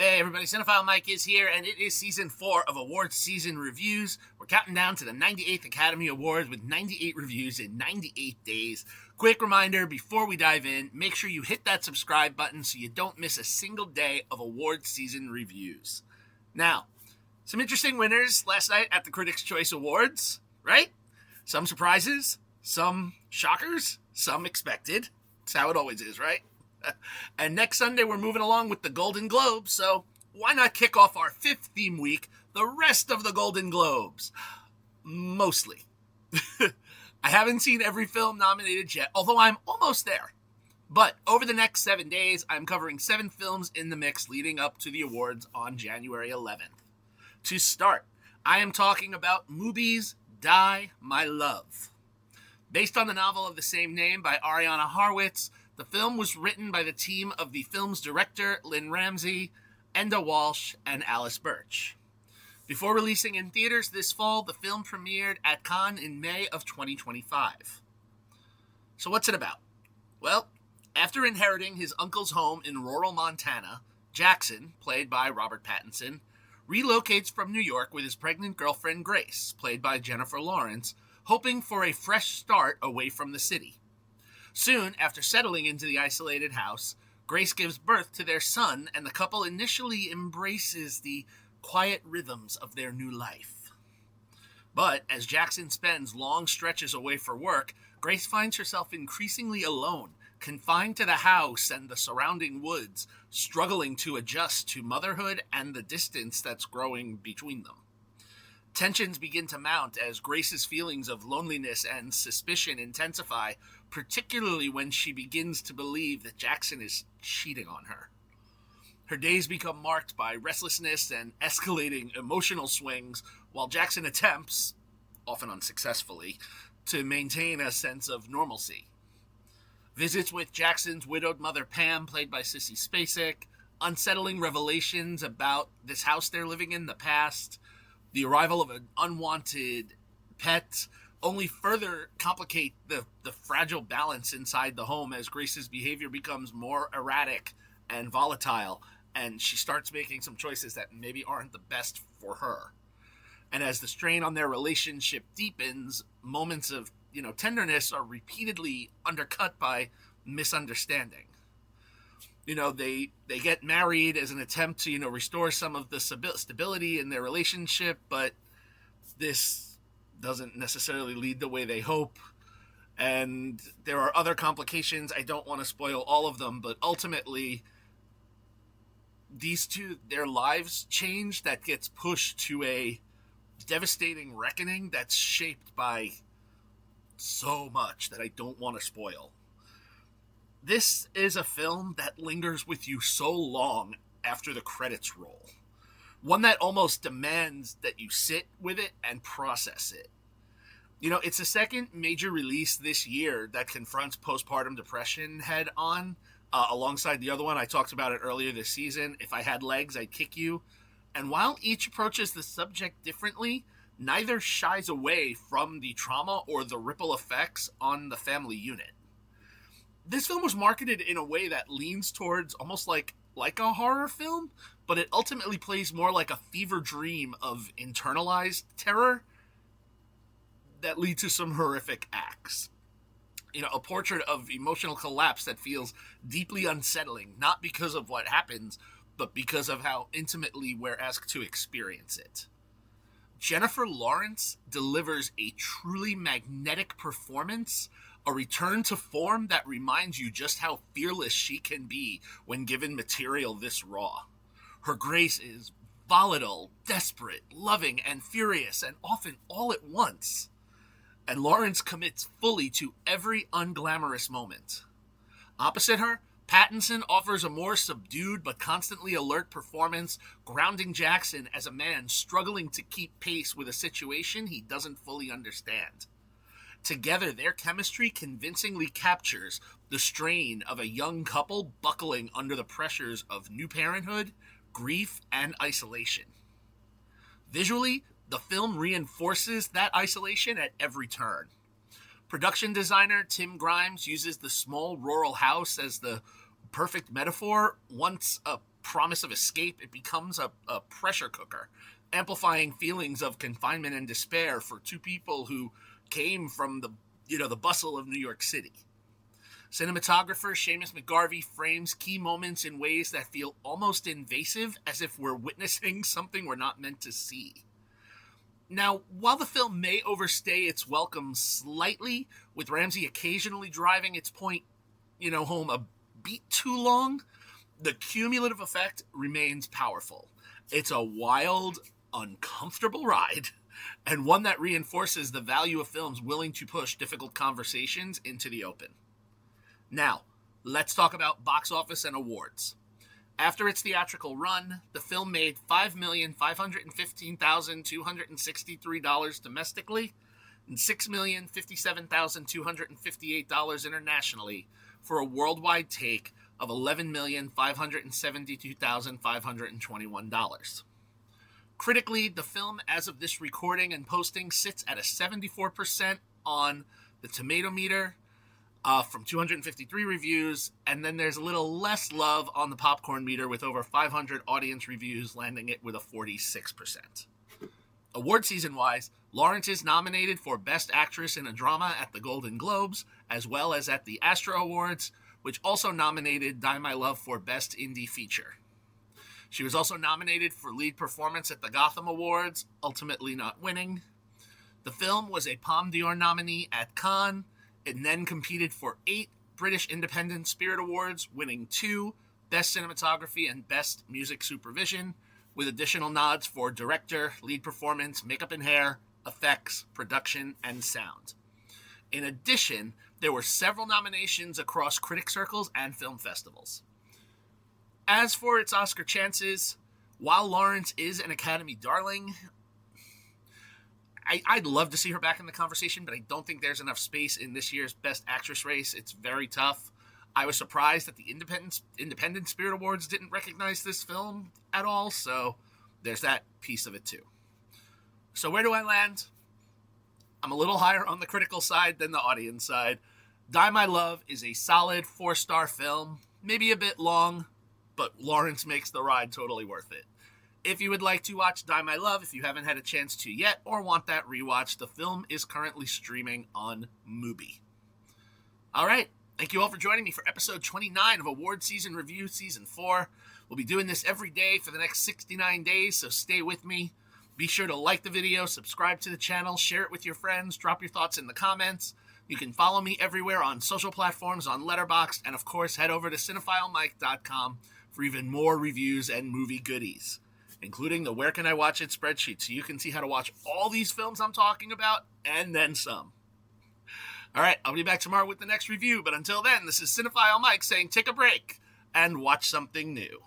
Hey everybody, Cinephile Mike is here, and it is season 4 of Awards Season Reviews. We're counting down to the 98th Academy Awards with 98 reviews in 98 days. Quick reminder, before we dive in, make sure you hit that subscribe button so you don't miss a single day of Awards Season Reviews. Now, some interesting winners last night at the Critics' Choice Awards, right? Some surprises, some shockers, some expected. That's how it always is, right? And next Sunday, we're moving along with the Golden Globes, so why not kick off our 5th theme week, the rest of the Golden Globes? Mostly. I haven't seen every film nominated yet, although I'm almost there. But over the next 7 days, I'm covering 7 films in the mix leading up to the awards on January 11th. To start, I am talking about Mubi's Die, My Love. Based on the novel of the same name by Ariana Harwicz, the film was written by the team of the film's director, Lynne Ramsay, Enda Walsh, and Alice Birch. Before releasing in theaters this fall, the film premiered at Cannes in May of 2025. So what's it about? Well, after inheriting his uncle's home in rural Montana, Jackson, played by Robert Pattinson, relocates from New York with his pregnant girlfriend Grace, played by Jennifer Lawrence, hoping for a fresh start away from the city. Soon, after settling into the isolated house, Grace gives birth to their son, and the couple initially embraces the quiet rhythms of their new life. But as Jackson spends long stretches away for work, Grace finds herself increasingly alone, confined to the house and the surrounding woods, struggling to adjust to motherhood and the distance that's growing between them. Tensions begin to mount as Grace's feelings of loneliness and suspicion intensify, particularly when she begins to believe that Jackson is cheating on her. Her days become marked by restlessness and escalating emotional swings, while Jackson attempts, often unsuccessfully, to maintain a sense of normalcy. Visits with Jackson's widowed mother Pam, played by Sissy Spacek, unsettling revelations about this house they're living in the past, the arrival of an unwanted pet, only further complicate the fragile balance inside the home as Grace's behavior becomes more erratic and volatile, and she starts making some choices that maybe aren't the best for her. And as the strain on their relationship deepens, moments of, tenderness are repeatedly undercut by misunderstanding. They get married as an attempt to, restore some of the stability in their relationship, but this doesn't necessarily lead the way they hope. And there are other complications. I don't want to spoil all of them, but ultimately, these two, their lives change that gets pushed to a devastating reckoning that's shaped by so much that I don't want to spoil. This is a film that lingers with you so long after the credits roll. One that almost demands that you sit with it and process it. It's the second major release this year that confronts postpartum depression head on, alongside the other one. I talked about it earlier this season, If I Had Legs, I'd Kick You. And while each approaches the subject differently, neither shies away from the trauma or the ripple effects on the family unit. This film was marketed in a way that leans towards almost like a horror film, but it ultimately plays more like a fever dream of internalized terror that lead to some horrific acts. A portrait of emotional collapse that feels deeply unsettling, not because of what happens, but because of how intimately we're asked to experience it. Jennifer Lawrence delivers a truly magnetic performance, a return to form that reminds you just how fearless she can be when given material this raw. Her grace is volatile, desperate, loving, and furious, and often all at once. And Lawrence commits fully to every unglamorous moment. Opposite her, Pattinson offers a more subdued but constantly alert performance, grounding Jackson as a man struggling to keep pace with a situation he doesn't fully understand. Together, their chemistry convincingly captures the strain of a young couple buckling under the pressures of new parenthood, grief, and isolation. Visually, the film reinforces that isolation at every turn. Production designer Tim Grimes uses the small rural house as the perfect metaphor, once a promise of escape, it becomes a pressure cooker, amplifying feelings of confinement and despair for two people who came from the bustle of New York City. Cinematographer Seamus McGarvey frames key moments in ways that feel almost invasive, as if we're witnessing something we're not meant to see. Now, while the film may overstay its welcome slightly, with Ramsay occasionally driving its point, home a beat too long, the cumulative effect remains powerful. It's a wild, uncomfortable ride, and one that reinforces the value of films willing to push difficult conversations into the open. Now, let's talk about box office and awards. After its theatrical run, the film made $5,515,263 domestically and $6,057,258 internationally, for a worldwide take of $11,572,521. Critically, the film, as of this recording and posting, sits at a 74% on the tomato meter, from 253 reviews, and then there's a little less love on the popcorn meter with over 500 audience reviews, landing it with a 46%. Award season-wise, Lawrence is nominated for Best Actress in a Drama at the Golden Globes, as well as at the Astra Awards, which also nominated Die My Love for Best Indie Feature. She was also nominated for Lead Performance at the Gotham Awards, ultimately not winning. The film was a Palme d'Or nominee at Cannes. It then competed for 8 British Independent Spirit Awards, winning 2, Best Cinematography and Best Music Supervision, with additional nods for Director, Lead Performance, Makeup and Hair, Effects, Production, and Sound. In addition, there were several nominations across critic circles and film festivals. As for its Oscar chances, while Lawrence is an Academy darling, I'd love to see her back in the conversation, but I don't think there's enough space in this year's Best Actress race. It's very tough. I was surprised that the Independent Spirit Awards didn't recognize this film at all, so there's that piece of it too. So where do I land? I'm a little higher on the critical side than the audience side. Die My Love is a solid 4-star film, maybe a bit long, but Lawrence makes the ride totally worth it. If you would like to watch Die My Love, if you haven't had a chance to yet, or want that rewatch, the film is currently streaming on Mubi. All right, thank you all for joining me for episode 29 of Award Season Review Season 4. We'll be doing this every day for the next 69 days, so stay with me. Be sure to like the video, subscribe to the channel, share it with your friends, drop your thoughts in the comments. You can follow me everywhere on social platforms, on Letterboxd, and of course, head over to cinephilemike.com for even more reviews and movie goodies, including the Where Can I Watch It spreadsheet, so you can see how to watch all these films I'm talking about, and then some. All right, I'll be back tomorrow with the next review, but until then, this is Cinephile Mike saying take a break and watch something new.